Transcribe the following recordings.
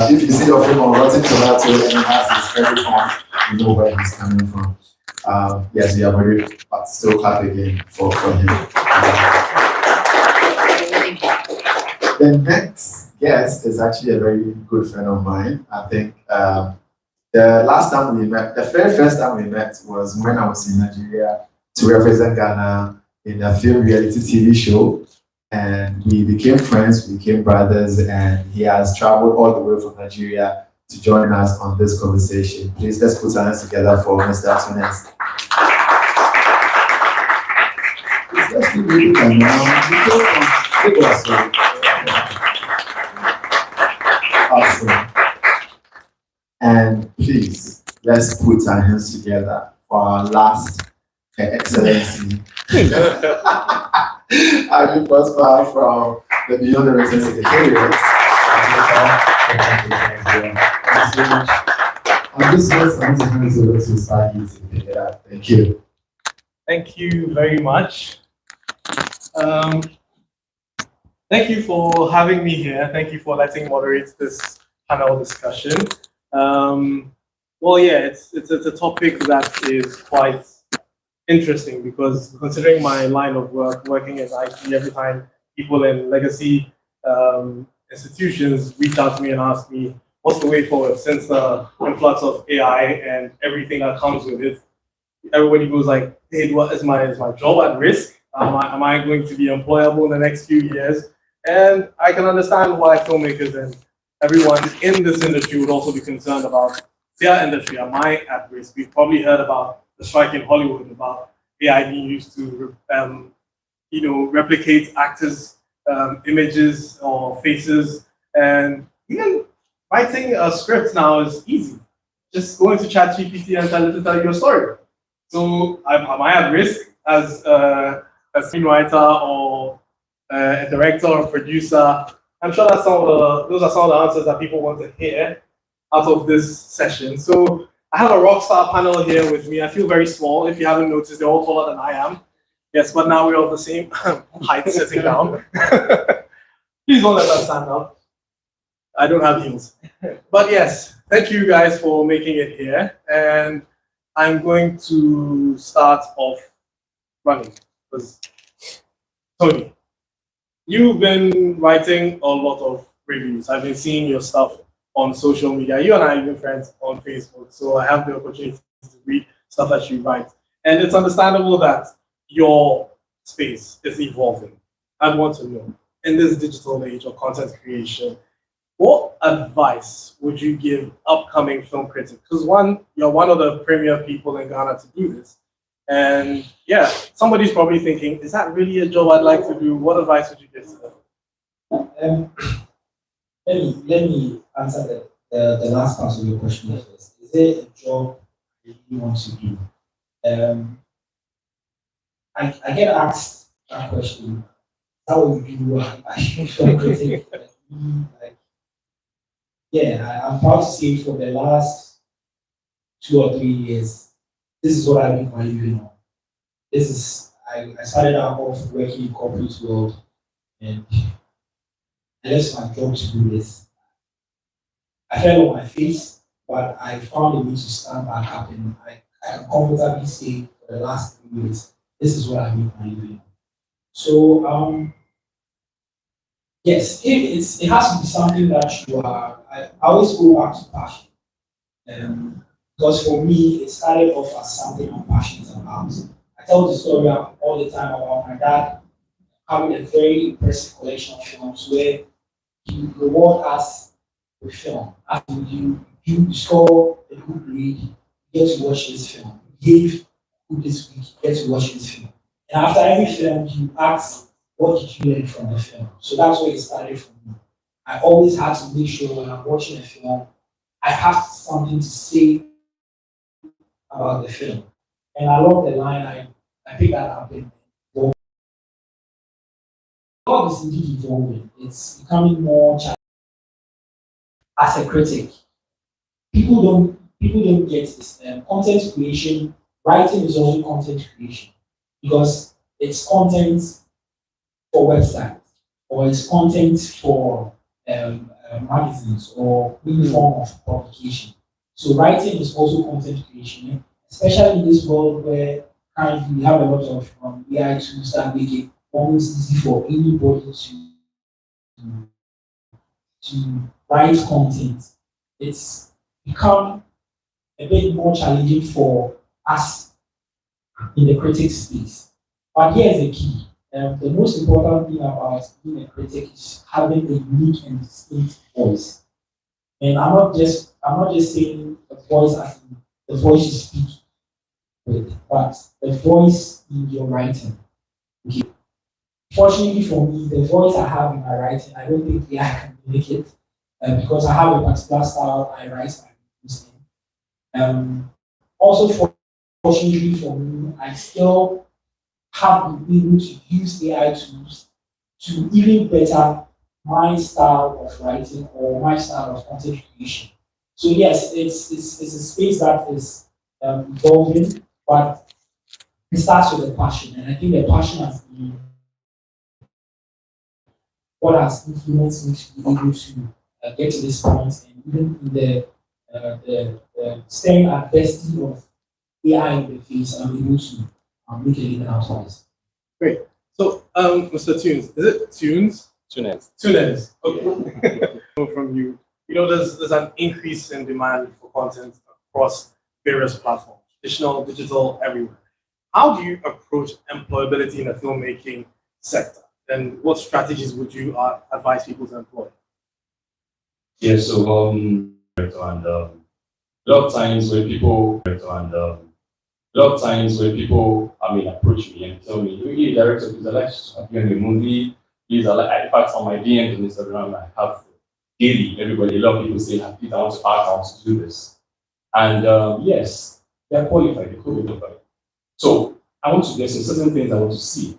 If you see your film on Rotten Tomato and it has his credit on, you know where he's coming from. Yes, we are very still clap again for him. The next guest is actually a very good friend of mine. I think the last time we met, the very first time we met was when I was in Nigeria to represent Ghana in a film reality TV show. And we became friends, we became brothers, and he has traveled all the way from Nigeria to join us on this conversation. Please let's put our hands together for Mr. Tunes. Please let's do it Awesome. And please let's put our hands together for our last Her Excellency. Ivy Prosper from the Beyond the Resident Secretariat. Thanks so much. On this note, I'm going to hand it over to Sagi to pick it up. Thank you. Thank you very much. Thank you for having me here. Thank you for letting moderate this panel discussion. Well, yeah, it's a topic that is quite interesting because considering my line of work, working as IT, every time people in legacy institutions reach out to me and ask me, what's the way forward since the influx of AI and everything that comes with it? Everybody goes like, hey, what is my job at risk? Am I going to be employable in the next few years? And I can understand why filmmakers and everyone in this industry would also be concerned about their industry. Am I at risk? We've probably heard about the strike in Hollywood, about AI being used to, replicate actors' images or faces, and even writing a script now is easy. Just go into ChatGPT and tell it to tell you a story. So, am I at risk as a screenwriter or a director or producer? I'm sure that's those are some of the answers that people want to hear out of this session. So I have a rock star panel here with me. I feel very small. If you haven't noticed, they're all taller than I am. Yes, but now we're all the same height sitting down. Please don't let us stand up. I don't have heels. But yes, thank you guys for making it here. And I'm going to start off running. Because Tony, you've been writing a lot of reviews. I've been seeing your stuff on social media. You and I have been friends on Facebook, so I have the opportunity to read stuff that you write. And it's understandable that your space is evolving. I want to know, in this digital age of content creation, what advice would you give upcoming film critics? Because one, you're one of the premier people in Ghana to do this. And yeah, somebody's probably thinking, is that really a job I'd like to do? What advice would you give to them? Let me answer the last part of your question first. Is there a job that you want to do? I get asked that question. How would you do? I film critic. I'm proud to say for the last 2 or 3 years, this is what I've been living on. I started out off working in corporate world, and I left my job to do this. I fell on my face, but I found a way to stand back up, and I can comfortably say for the last 3 years, this is what I've been living on. So, yes, it has to be something that you are. I always go back to passion. Because for me, it started off as something I'm passionate about. I tell the story all the time about my dad having a very impressive collection of films where he reward us with film. After you score a good grade, you get to watch this film. You gave good this week, you get to watch this film. And after every film, you ask, what did you learn from the film? So that's where it started for me. I always had to make sure when I'm watching a film, I have something to say about the film. And along the line, I picked that up and God is indeed evolving. It's becoming more challenging. As a critic, people don't get this. Content creation, writing is also content creation because it's content for websites or it's content for magazines or any form of publication. So writing is also content creation, especially in this world where currently we have a lot of AI tools that make it almost easy for anybody to write content. It's become a bit more challenging for us in the critic space. But here's the key. The most important thing about being a critic is having a unique and distinct voice. And I'm not just saying the voice as in the voice you speak with, but the voice in your writing. Okay. Fortunately for me, the voice I have in my writing, I don't think AI can mimic it because I have a particular style I write my music in. Also, fortunately for me, I still have been able to use AI tools to even better my style of writing or my style of content creation. So yes, it's a space that is evolving, but it starts with a passion, and I think the passion has been what has influenced me to be able to get to this point, and even in the staring adversity of AI in the face, I'm able to make a living out of this. Great. So, Mr. Tunes, is it Tunes? Tunes. Tunes. Okay. From you, there's an increase in demand for content across various platforms, traditional, digital, everywhere. How do you approach employability in the filmmaking sector? And what strategies would you advise people to employ? Yeah, so and a lot of times when people approach me and tell me, "Hey, director, please, I'd like to appear in a movie. Please, in fact, on my DM on Instagram, I have daily, everybody, a lot of people say, "Please, I want to act, I want to do this." And yes, they're qualified, they're qualified. So I want to, there's some certain things I want to see.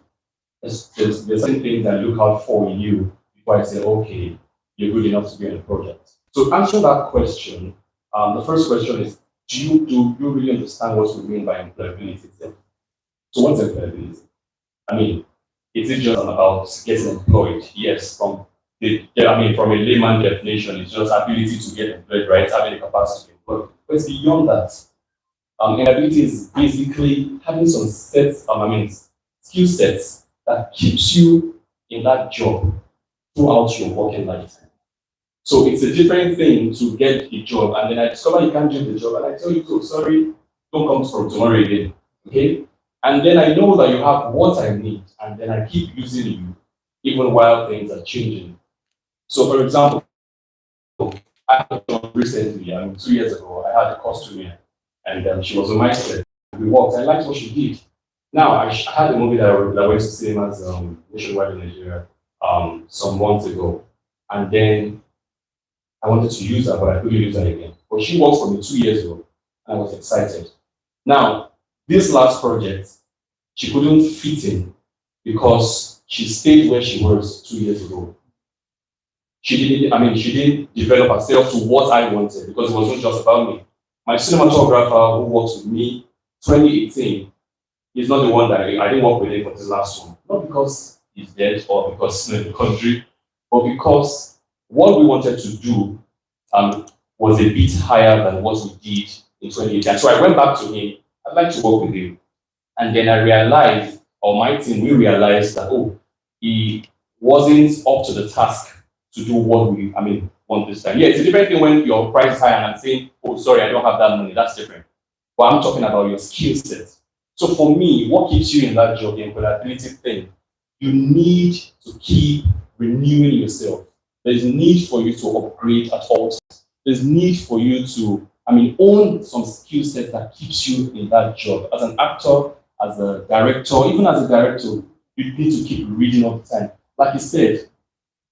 There's certain things I look out for in you before I say, okay, you're good enough to be on a project. So to answer that question, the first question is, do you really understand what we mean by employability itself? So what's employability? I mean, is it just about getting employed? Yes, from a layman definition, it's just ability to get employed, right? Having the capacity to employ. But it's beyond that. Employability is basically having some skill sets that keeps you in that job throughout your working lifetime. So it's a different thing to get a job and then I discover you can't do the job and I tell you, so sorry, don't come from tomorrow again. Okay? And then I know that you have what I need and then I keep using you even while things are changing. So for example, I had a job recently, 2 years ago, I had a costume and she was on my set. We worked, I liked what she did. Now, I had a movie that went to cinemas nationwide in Nigeria some months ago. And then I wanted to use her, but I couldn't use her again. But she worked for me 2 years ago, and I was excited. Now, this last project, she couldn't fit in because she stayed where she was 2 years ago. She didn't develop herself to what I wanted because it wasn't just about me. My cinematographer who works with me, 2018, he's not the one that I didn't work with him for this last one. Not because he's dead or because he's in the country, but because what we wanted to do was a bit higher than what we did in 2018. So I went back to him, I'd like to work with him. And then I realized, or my team, we realized that, he wasn't up to the task to do what we want this time. Yeah, it's a different thing when your price is high and I'm saying, oh, sorry, I don't have that money. That's different. But I'm talking about your skill set. So for me, what keeps you in that job, the employability thing, you need to keep renewing yourself. There's need for you to upgrade at all times. There's need for you to, own some skill set that keeps you in that job. As an actor, as a director, even as a director, you need to keep reading all the time. Like you said,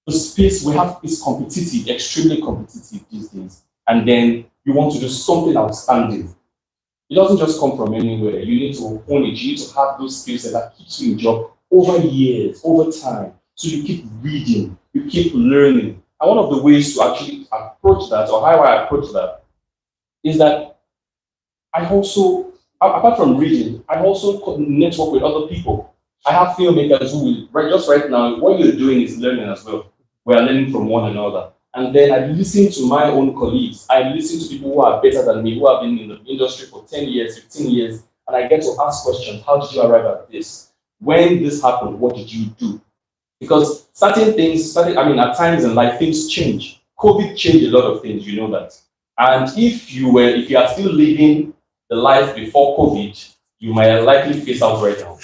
the space we have is competitive, extremely competitive these days. And then you want to do something outstanding. It doesn't just come from anywhere. You need to own it. You need to have those skills that keeps you in job over years, over time. So you keep reading, you keep learning. And one of the ways to actually approach that, or how I approach that, is that I also, apart from reading, I also network with other people. I have filmmakers who will, right now, what you're doing is learning as well. We are learning from one another. And then I listen to my own colleagues. I listen to people who are better than me, who have been in the industry for 10 years, 15 years, and I get to ask questions. How did you arrive at this? When this happened, what did you do? Because certain things, at times in life, things change. COVID changed a lot of things, you know that. And if you are still living the life before COVID, you might likely face out right now.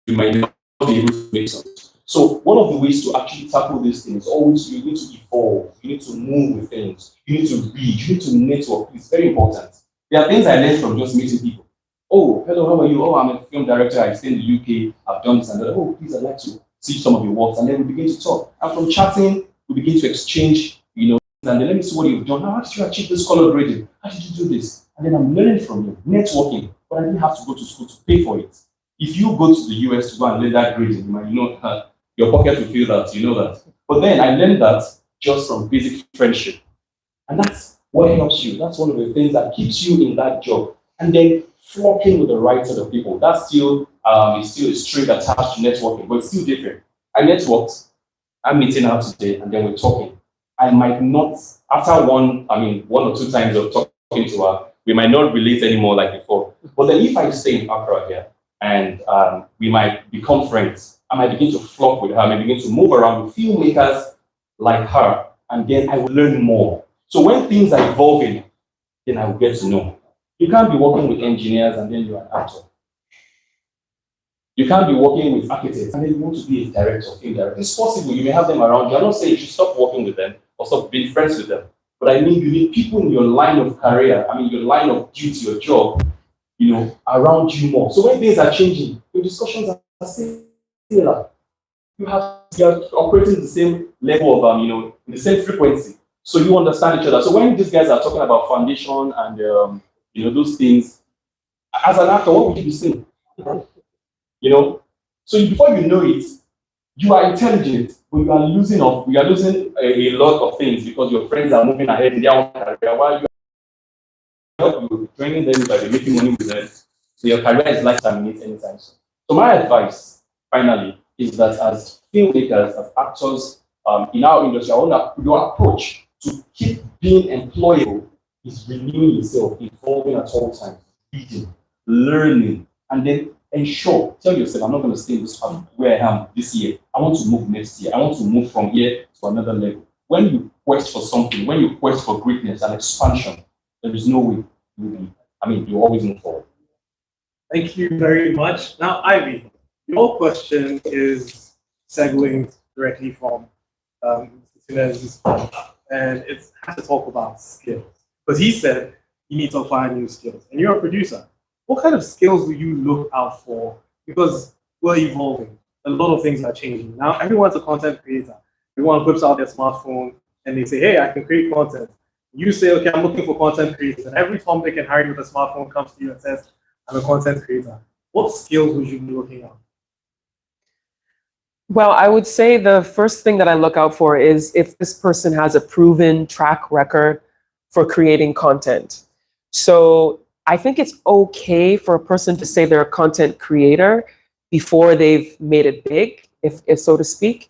You might not be able to make sense. So one of the ways to actually tackle these things, always you need to evolve, you need to move with things, you need to read, you need to network. It's very important. There are things I learned from just meeting people. Oh, hello, how are you? Oh, I'm a film director, I stay in the UK, I've done this and that. Oh, please, I'd like to see some of your works. And then we begin to talk. And from chatting, we begin to exchange, and then let me see what you've done. How did you achieve this color grading? How did you do this? And then I'm learning from you, networking, but I didn't have to go to school to pay for it. If you go to the US to go and learn that grading, your pocket will feel that, you know that. But then I learned that just from basic friendship. And that's what helps you. That's one of the things that keeps you in that job. And then flocking with the right set of people. That's still is still a string attached to networking, but it's still different. I networked, I'm meeting her today, and then we're talking. I might not, after one or two times of talking to her, we might not relate anymore like before. But then if I stay in Accra here, and we might become friends, I might begin to flock with her, I might begin to move around with filmmakers like her, and then I will learn more. So when things are evolving, then I will get to know. You can't be working with engineers and then you're an actor. You can't be working with architects and then you want to be a director, film director. It's possible, you may have them around you. I'm not saying you should stop working with them or stop being friends with them. But I mean, you need people in your line of career, your line of duty, your job, around you more. So when things are changing, your discussions are similar. You are operating the same level of, in the same frequency. So you understand each other. So when these guys are talking about foundation and, those things, as an actor, what would you be saying? So before you know it, you are intelligent, but you are losing a lot of things because your friends are moving ahead in their own career while you're training them by making money with them. So your career is like terminate anytime soon. So my advice, finally, is that as filmmakers, as actors in our industry, your approach to keep being employable is renewing yourself, evolving at all times, reading, learning, and then tell yourself, I'm not going to stay in this where I am this year. I want to move next year. I want to move from here to another level. When you quest for something, when you quest for greatness and expansion, there is no way you always move forward. Thank you very much. Now, Ivy, your question is segueing directly from Mr. point, and it has to talk about skills. Because he said you need to acquire new skills, and you're a producer. What kind of skills do you look out for? Because we're evolving. A lot of things are changing. Now, everyone's a content creator. Everyone whips out their smartphone and they say, hey, I can create content. You say, okay, I'm looking for content creators. And every Tom, Dick, and Harry with a smartphone comes to you and says, I'm a content creator. What skills would you be looking at? Well, I would say the first thing that I look out for is if this person has a proven track record for creating content. So I think it's okay for a person to say they're a content creator before they've made it big, if so to speak.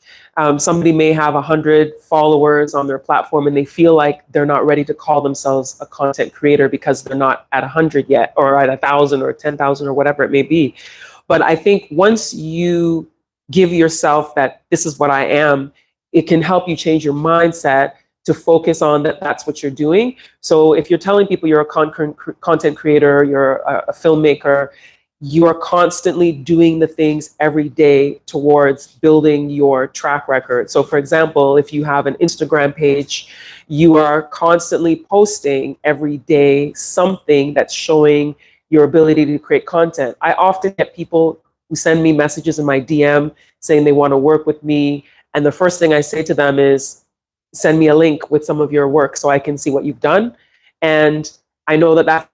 Somebody may have 100 followers on their platform and they feel like they're not ready to call themselves a content creator because they're not at 100 yet, or at 1,000 or 10,000 or whatever it may be. But I think once you give yourself that this is what I am, it can help you change your mindset to focus on that's what you're doing. So if you're telling people you're a content creator, you're a filmmaker, you are constantly doing the things every day towards building your track record. So for example, if you have an Instagram page, you are constantly posting every day something that's showing your ability to create content. I often get people who send me messages in my DM saying they want to work with me. And the first thing I say to them is, send me a link with some of your work so I can see what you've done. And I know that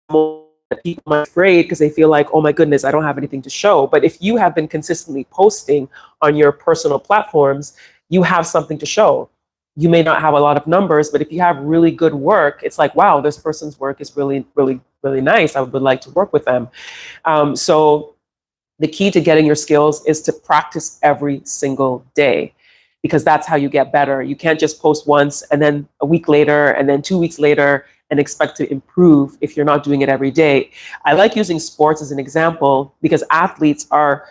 people might be afraid because they feel like, oh my goodness, I don't have anything to show. But if you have been consistently posting on your personal platforms, you have something to show. You may not have a lot of numbers, but if you have really good work, it's like, wow, this person's work is really, really, really nice. I would like to work with them. So the key to getting your skills is to practice every single day. because that's how you get better. You can't just post once and then a week later and then 2 weeks later and expect to improve if you're not doing it every day. I like using sports as an example because athletes are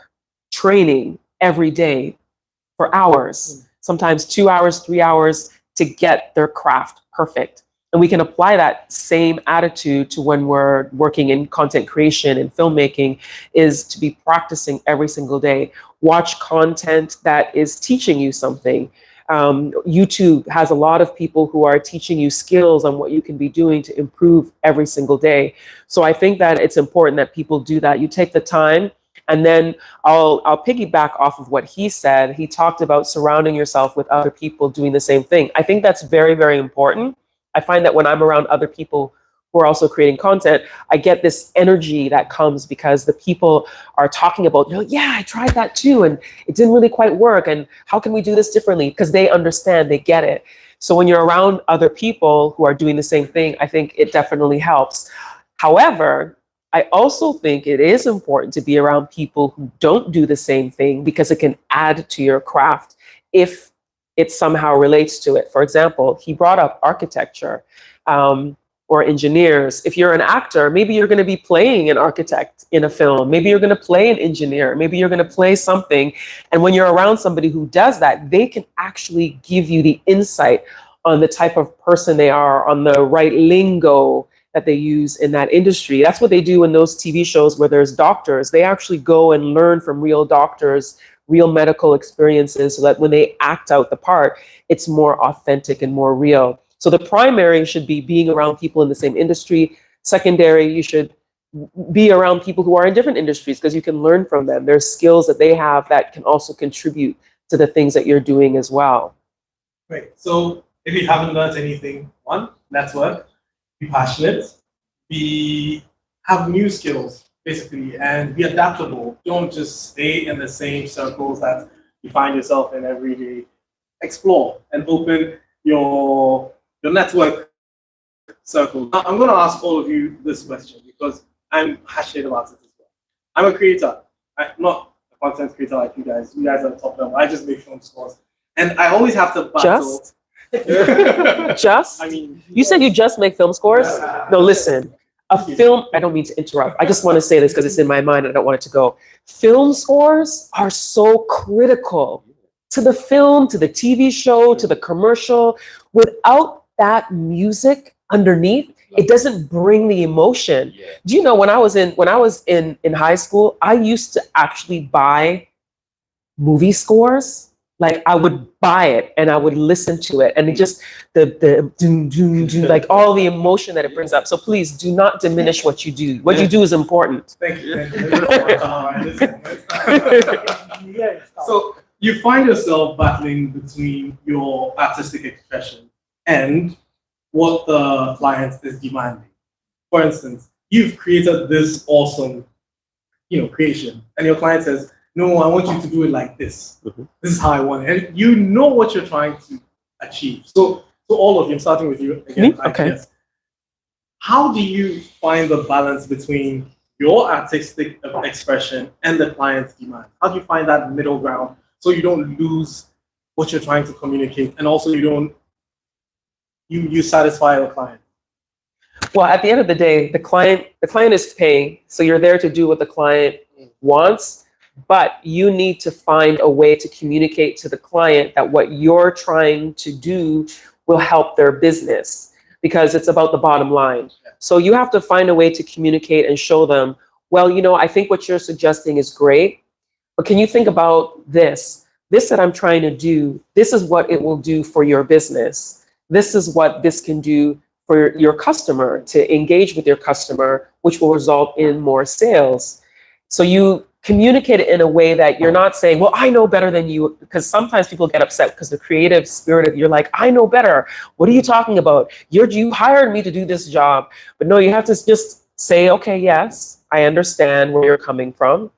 training every day for hours, sometimes 2 hours, 3 hours to get their craft perfect. And we can apply that same attitude to when we're working in content creation and filmmaking, is to be practicing every single day. Watch content that is teaching you something. YouTube has a lot of people who are teaching you skills on what you can be doing to improve every single day. So I think that it's important that people do that. You take the time. And then I'll piggyback off of what he said. He talked about surrounding yourself with other people doing the same thing. I think that's very, very important. I find that when I'm around other people who are also creating content, I get this energy that comes because the people are talking about, yeah, I tried that too, and it didn't really quite work. And how can we do this differently? Because they understand, they get it. So when you're around other people who are doing the same thing, I think it definitely helps. However, I also think it is important to be around people who don't do the same thing because it can add to your craft if it somehow relates to it. For example, he brought up architecture or engineers. If you're an actor, maybe you're going to be playing an architect in a film. Maybe you're going to play an engineer. Maybe you're going to play something. And when you're around somebody who does that, they can actually give you the insight on the type of person they are, on the right lingo that they use in that industry. That's what they do in those TV shows where there's doctors. They actually go and learn from real doctors, real medical experiences, so that when they act out the part, it's more authentic and more real. So the primary should be being around people in the same industry. Secondary, you should be around people who are in different industries because you can learn from them. There's skills that they have that can also contribute to the things that you're doing as well. Great. So if you haven't learned anything, one, network, be passionate, have new skills, basically, and be adaptable. Don't just stay in the same circles that you find yourself in every day. Explore and open your network circle. Now, I'm going to ask all of you this question because I'm passionate about it as well. I'm a creator. I'm not a content creator like you guys. You guys are top level. I just make film scores. And I always have to battle. Just? I mean, you said you just make film scores? No, listen. A film, I don't mean to interrupt. I just want to say this because it's in my mind and I don't want it to go. Film scores are so critical to the film, to the TV show, to the commercial. Without that music underneath, it doesn't bring the emotion. Do you know when I was in high school, I used to actually buy movie scores. Like I would buy it and I would listen to it, and it just the doom, doom, doom, like all the emotion that it brings up. So please do not diminish what you do. What you do is important. Thank you. So you find yourself battling between your artistic expression and what the client is demanding. For instance, you've created this awesome, creation, and your client says, "No, I want you to do it like this. This is how I want it." And you know what you're trying to achieve. So all of you, I'm starting with you again. Okay. Yes. How do you find the balance between your artistic expression and the client's demand? How do you find that middle ground so you don't lose what you're trying to communicate, and also you satisfy the client? Well, at the end of the day, the client is paying, so you're there to do what the client wants. But you need to find a way to communicate to the client that what you're trying to do will help their business, because it's about the bottom line. So you have to find a way to communicate and show them, well, I think what you're suggesting is great, but can you think about this? This that I'm trying to do, this is what it will do for your business. This is what this can do for your customer, to engage with your customer, which will result in more sales. So you communicate it in a way that you're not saying, well, I know better than you, because sometimes people get upset because the creative spirit of you're like, I know better. What are you talking about? You hired me to do this job. But no, you have to just say, okay, yes, I understand where you're coming from.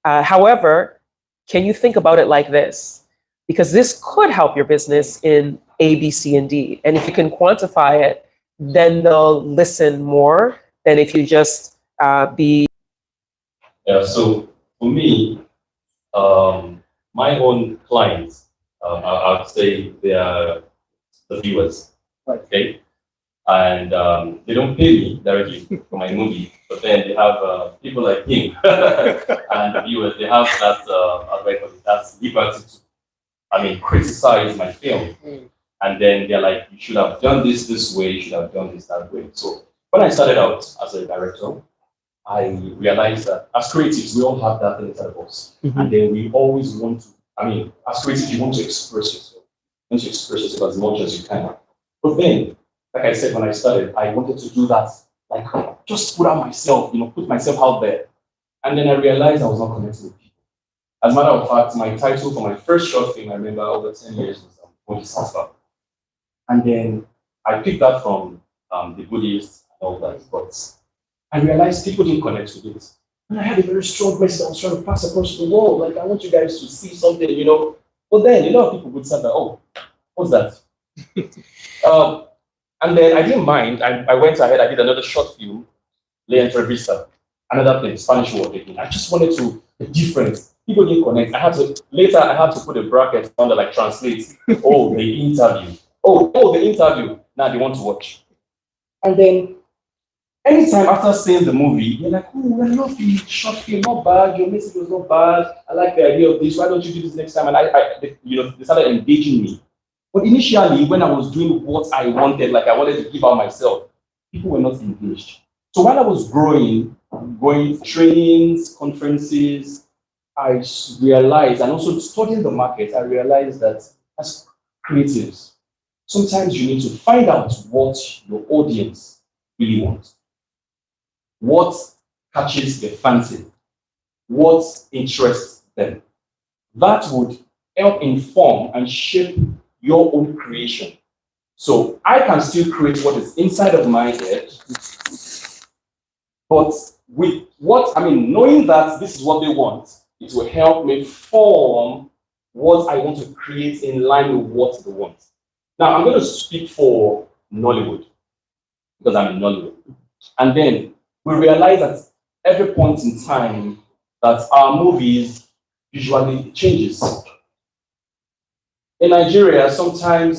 However, can you think about it like this? Because this could help your business in A, B, C, and D. And if you can quantify it, then they'll listen more than if you just be. Yeah, so for me, my own clients, I would say they are the viewers. Right. Okay. And they don't pay me directly for my movie, but then they have people like him and the viewers. They have that that's liberty to, criticize my film. And then they're like, you should have done this way, you should have done this that way. So when I started out as a director, I realized that as creatives, we all have that thing inside of us. And then we always want to, as creatives, you want to express yourself. You want to express yourself as much as you can. But then, like I said, when I started, I wanted to do that, like just put out myself, put myself out there. And then I realized I was not connecting with people. As a matter of fact, my title for my first short film, I remember over 10 years, was Disaster. And then I picked that from the Buddhists and all that. But I realized people didn't connect with it. And I had a very strong message I was trying to pass across the world. Like, I want you guys to see something, But then a lot of people would say that, oh, what's that? And then I didn't mind. I went ahead, I did another short film, La Entrevista, another thing, Spanish word again. I just wanted to be different. People didn't connect. Later I had to put a bracket under like translate. Oh, the interview. Oh, the interview. Now they want to watch. And then anytime after seeing the movie, they're like, oh, I love the short film, not bad, your message was not bad. I like the idea of this. Why don't you do this next time? And they started engaging me. But initially, when I was doing what I wanted, like I wanted to give out myself, people were not engaged. So while I was going to trainings, conferences, I realized, and also studying the market, I realized that as creatives, sometimes you need to find out what your audience really wants. What catches their fancy? What interests them? That would help inform and shape your own creation. So I can still create what is inside of my head, but with knowing that this is what they want, it will help me form what I want to create in line with what they want. Now I'm going to speak for Nollywood because I'm in Nollywood. And then we realize at every point in time that our movies usually changes. In Nigeria, some time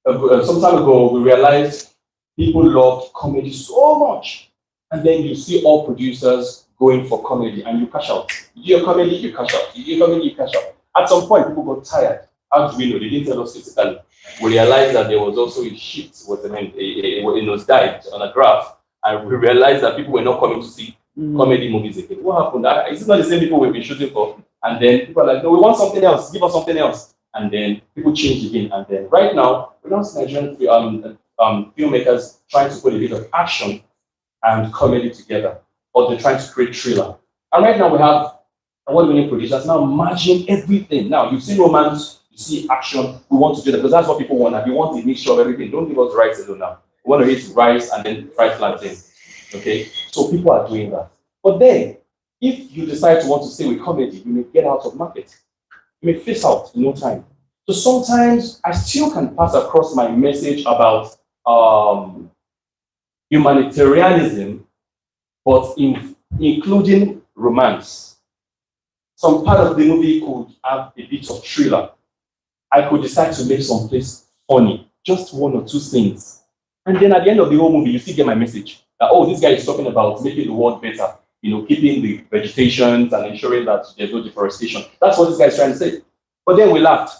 ago, we realized people loved comedy so much. And then you see all producers going for comedy and you cash out. You do a comedy, you cash out. You do a comedy, you cash out. At some point, people got tired. How do we know? They didn't tell us physically. We realized that there was also a shift, it was died on a graph. And we realized that people were not coming to see comedy movies again. What happened? Is it not the same people we've been shooting for? And then people are like, no, we want something else. Give us something else. And then people change again. And then right now, we don't see Nigerian filmmakers trying to put a bit of action and comedy together, or they're trying to create thriller. And right now we have award-winning producers now merging everything. Now you've seen romance, you see action. We want to do that because that's what people want. And we want a mixture of everything. Don't give us rice alone now. We want to eat rice and then fried plantain. Okay, so people are doing that. But then, if you decide to want to stay with comedy, you may get out of market. You may face out in no time. So sometimes I still can pass across my message about humanitarianism, but including romance. Some part of the movie could have a bit of thriller. I could decide to make some place funny, just one or two things. And then at the end of the whole movie, you still get my message that, oh, this guy is talking about making the world better, keeping the vegetations and ensuring that there's no deforestation. That's what this guy is trying to say. But then we laughed.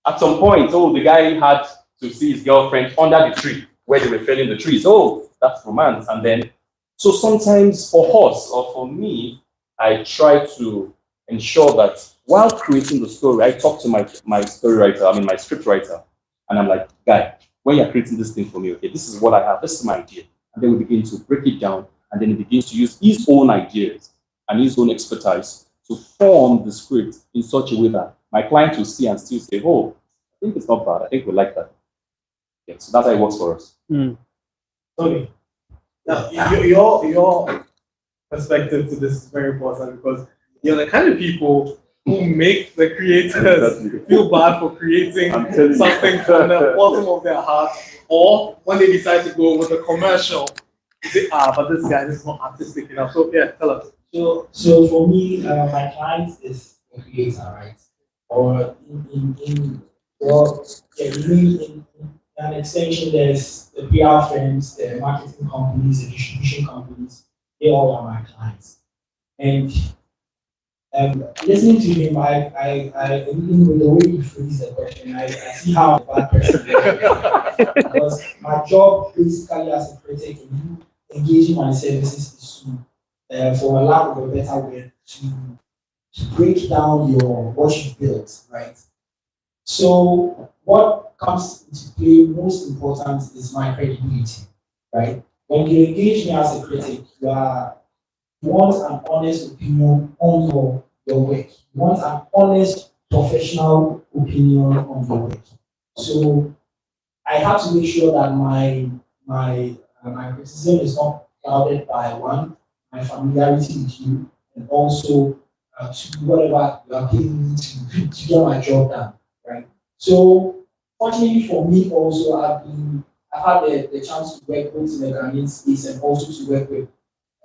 At some point, the guy had to see his girlfriend under the tree where they were felling the trees. Oh, that's romance. And then, so sometimes for us or for me, I try to ensure that while creating the story, I talk to my story writer, my script writer, and I'm like, guy, when you're creating this thing for me, okay, this is what I have, this is my idea. And then we begin to break it down, and then he begins to use his own ideas and his own expertise to form the script in such a way that my client will see and still say, oh, I think it's not bad. I think we like that. Yeah, so that's how it works for us. Okay. Now, your perspective to this is very important because you're the kind of people who make the creators feel bad for creating something from the bottom of their heart, or when they decide to go with a commercial, you say, but this guy is not artistic enough. So yeah, tell us. So for me, my client is a creator, right? or well, yeah, in an extension, there's the PR firms, the marketing companies, the distribution companies, they all are my clients. And listening to him, even with the way he phrased the question, I see how I'm a bad person because my job basically as a critic and engaging my services is to, for a lack of a better word, to break down what you built, right? So what comes into play most important is my credibility, right? When you engage me as a critic, you want an honest opinion on your work. You want an honest professional opinion on your work. So I have to make sure that my criticism is not clouded by one, my familiarity with you, and also to whatever you are paying me to get my job done, right? So fortunately for me also I've had the chance to work both in the Ghanaian space and also to work with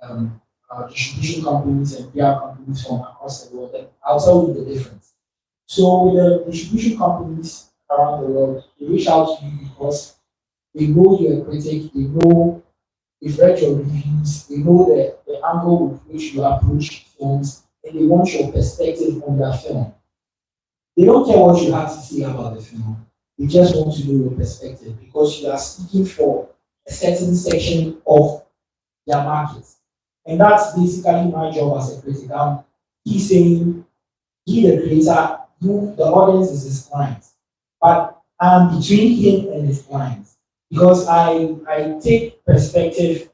um, distribution companies and PR companies from across the world. And I'll tell you the difference. So with the distribution companies around the world, they reach out to you because they know you're a critic, they know they've read your reviews, they know the angle with which you approach films, and they want your perspective on their film. They don't care what you have to say about the film. They just want to know your perspective because you are speaking for a certain section of their market. And that's basically my job as a critic. He's saying, he the creator, you, the audience is his client. But I'm between him and his client. Because I take perspective,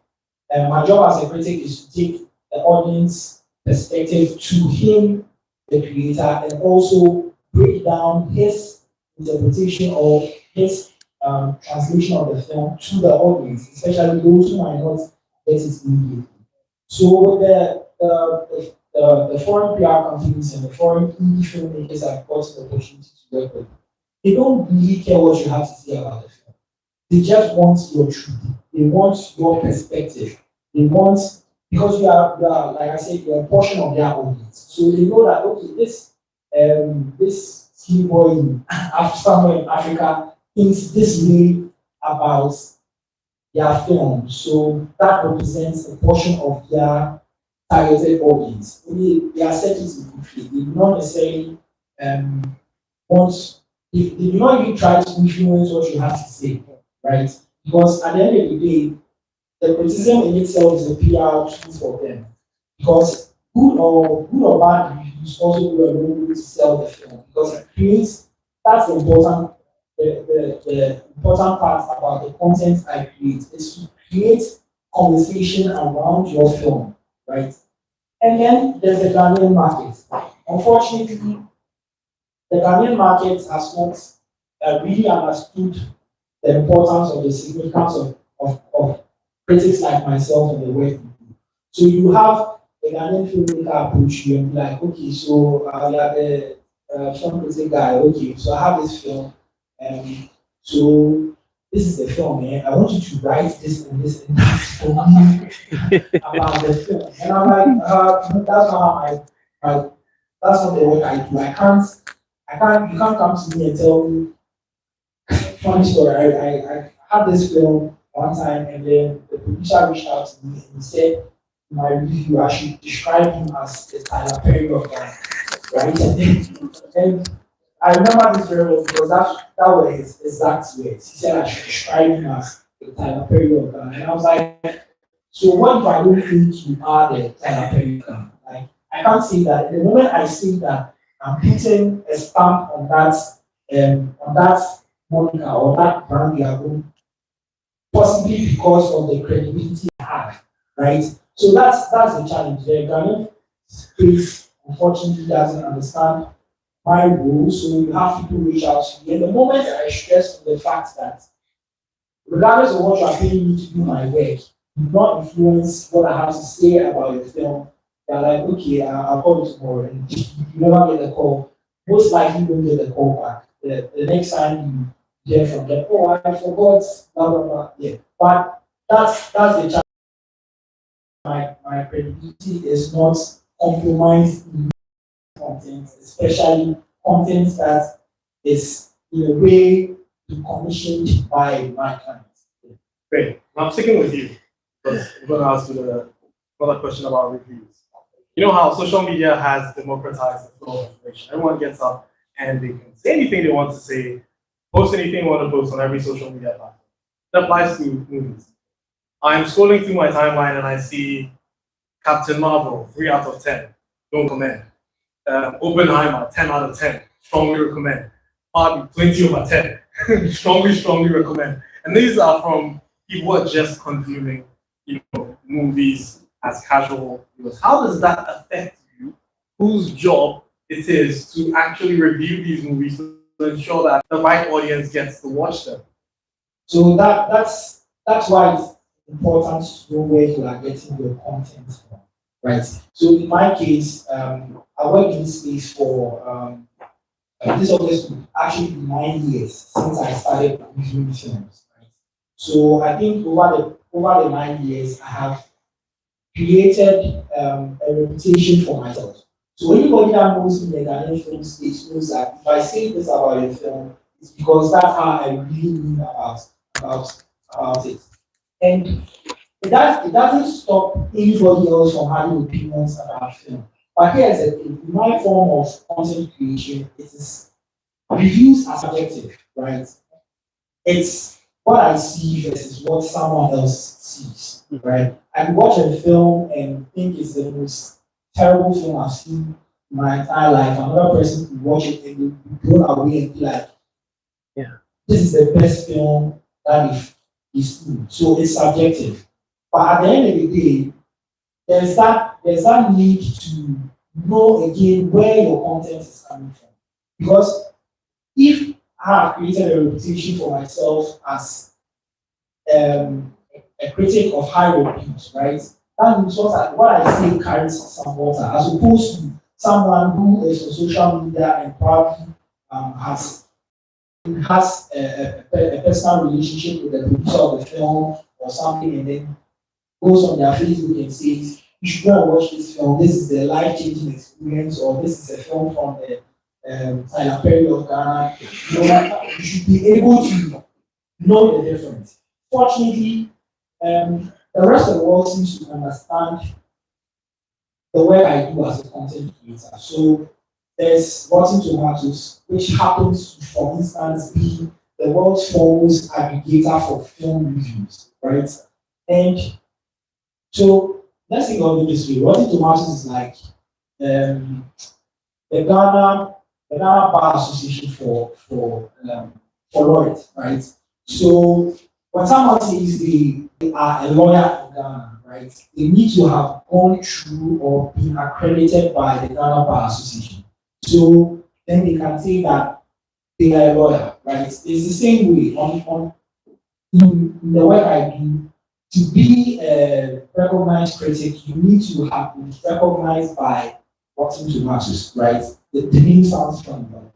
and my job as a critic is to take the audience perspective to him, the creator, and also break down his interpretation or his translation of the film to the audience, especially those who might not get it immediately. So the foreign PR companies and the foreign indie filmmakers I've got the opportunity to work with, they don't really care what you have to say about the film. They just want your truth. They want your perspective. They want because you are like I said, you're a portion of their audience. So they know that okay, this ski boy somewhere in Africa thinks this way about their film. So that represents a portion of their targeted audience. Maybe they accept it in good faith. They do not necessarily want they do not even try to influence what you have to say, right? Because at the end of the day, the criticism in itself is a PR tool for them. Because good or bad reviews also go a long way to sell the film. Because it creates that's the important part about the content I create is to create conversation around your film, right? And then there's the Ghanaian market. Unfortunately, the Ghanaian market has not really understood the importance or the significance of critics like myself and the work we do. So you have a Ghanaian filmmaker approach you and be like, okay, so you're the film critic guy, okay, so I have this film, so this is the film, man. I want you to write this and that for me about the film. And I'm like, that's not how that's not the work I do. You can't come to me and tell me, funny story, I had this film one time and then the producer reached out to me and he said, in my review, I should describe him as the Tyler Perry of that, right? And I remember this very well because that was his exact words. He said I should describe him as the Tyler Perry of Ghana. And I was like, so what if I don't think you are the Tyler Perry of Ghana? Like, I can't say that. The moment I say that, I'm putting a stamp on that moniker or that brand label, possibly because of the credibility I have, right? So that's the challenge. The Ghanaian space unfortunately doesn't understand my role, so you have people reach out to me. And the moment I stress the fact that regardless of what you are paying me to do my work, do not influence what I have to say about your film. They're like, okay, I'll call you tomorrow. And you never get the call. Most likely you don't get the call back. The next time you hear from them, oh, I forgot, blah, blah, blah. Yeah. But that's the challenge. My credibility is not compromised in content, especially content that is in a way commissioned by my clients. Great. Now I'm sticking with you because I'm going to ask you another question about reviews. You know how social media has democratized the flow of information. Everyone gets up and they can say anything they want to say, post anything they want to post on every social media platform. That applies to movies. I'm scrolling through my timeline and I see Captain Marvel, 3 out of 10, don't recommend. Oppenheimer, 10 out of 10, strongly recommend. Barbie, 20 over 10, strongly recommend. And these are from people who are just consuming, movies as casual viewers. How does that affect you, whose job it is to actually review these movies to ensure that the right audience gets to watch them? So that's why it's important to know where you are getting your content from, right? So in my case, I worked in this space for this always actually 9 years since I started reviewing films, right? So I think over the 9 years, I have created a reputation for myself. So anybody that knows me in the Ghanaian film space knows that if I say this about a film, it's because that's how I really mean about it. And it doesn't stop anybody else from having opinions about film. But here's the thing, in my form of content creation, it is reviews are subjective, right? It's what I see versus what someone else sees, right? I can watch a film and think it's the most terrible film I've seen in my entire life. Another person could watch it and be blown away and be like, Yeah, this is the best film that we've seen. So it's subjective. But at the end of the day, there's that need to know again where your content is coming from. Because if I have created a reputation for myself as a critic of high repute, right? That means what I say carries some water, as opposed to someone who is on social media and probably has a personal relationship with the producer of the film or something, and then goes on their Facebook and says, "You should go and watch this film. This is the life-changing experience," or "This is a film from the Tyler Perry of Ghana." You should be able to know the difference. Fortunately, the rest of the world seems to understand the work I do as a content creator. So there's Rotten Tomatoes, which happens to, for instance, be the world's foremost aggregator for film reviews, right? And so let's think of it this way. Rotten Tomatoes is like the Ghana Bar Association for lawyers, right? So when someone says they are a lawyer in Ghana, right, they need to have gone through or been accredited by the Ghana Bar Association. So then they can say that they are a lawyer, right? It's the same way in the work I do. To be a recognized critic, you need to have been recognized by Rotten Tomatoes, right? The name sounds funny, but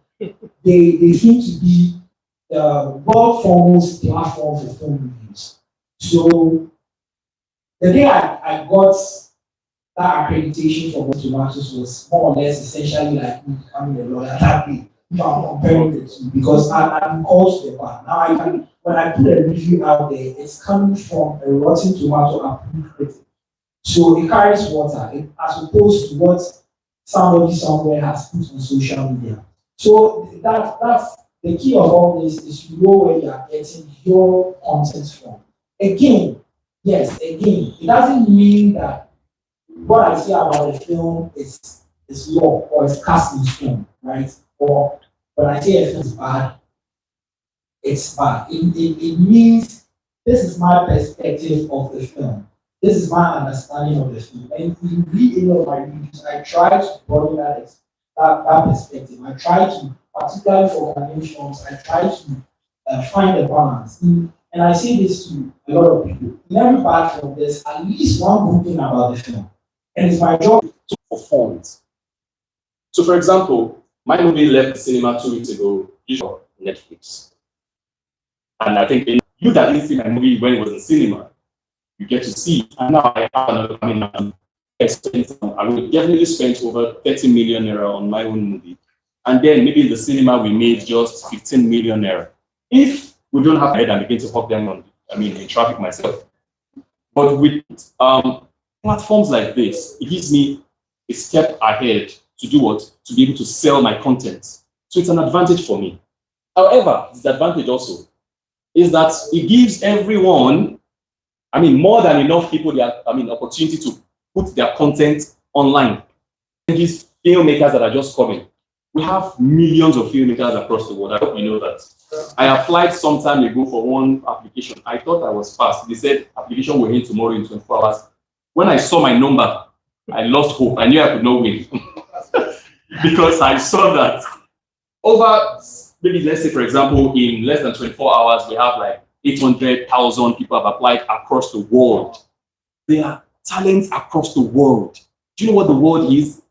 they seem to be the world foremost platform for film reviews. So the day I got that accreditation for Rotten Tomatoes was more or less essentially like me becoming a lawyer that way. If I'm comparing the two, because I've been called to the bar. Now I can, when I put a review out there, it's coming from a Rotten Tomato approved critic. So it carries water, as opposed to what somebody somewhere has put on social media. So that's the key of all this, is to know where you are getting your content from. Again, it doesn't mean that what I say about the film is law or is cast in stone, right? Or when I say a film is bad, it's bad. It means this is my perspective of the film. This is my understanding of the film. And if you read any of my reviews, I try to broaden that perspective. I try to, particularly for Ghanaian films, I try to find a balance. And I say this to a lot of people. In every bad film, there's at least one good thing about the film. And it's my job to perform it. So, for example, my movie left the cinema 2 weeks ago, on Netflix. And I think you that didn't see my movie when it was in cinema, you get to see it. And now I have another coming out. I will definitely spend over 30 million naira on my own movie. and then maybe in the cinema we made just 15 million naira. If we don't have head and begin to hawk them on, in traffic myself. But with platforms like this, it gives me a step ahead to do what? To be able to sell my content. So it's an advantage for me. However, the disadvantage also is that it gives everyone, more than enough people the opportunity to put their content online. And these filmmakers that are just coming, we have millions of filmmakers across the world. I hope you know that. I applied some time ago for one application. I thought I was fast. They said application will end tomorrow in 24 hours. When I saw my number, I lost hope. I knew I could not win. Because I saw that over, maybe let's say, for example, in less than 24 hours, we have like 800,000 people have applied across the world. There are talents across the world. Do you know what the world is?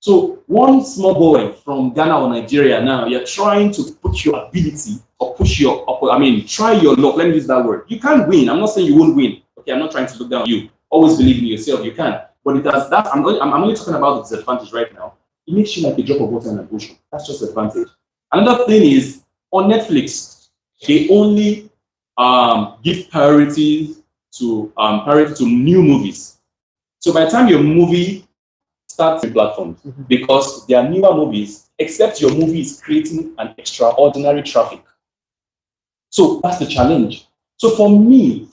So one small boy from Ghana or Nigeria now, you're trying to put your ability or push your, try your luck. Let me use that word. You can't win. I'm not saying you won't win. Okay, I'm not trying to look down on you. Always believe in yourself. You can. But it has that. I'm only talking about the disadvantage right now. It makes you like a drop of water in an ocean. That's just advantage. Another thing is on Netflix, they only give priority to new movies. So by the time your movie starts in platforms, because there are newer movies, except your movie is creating an extraordinary traffic. So that's the challenge. So for me,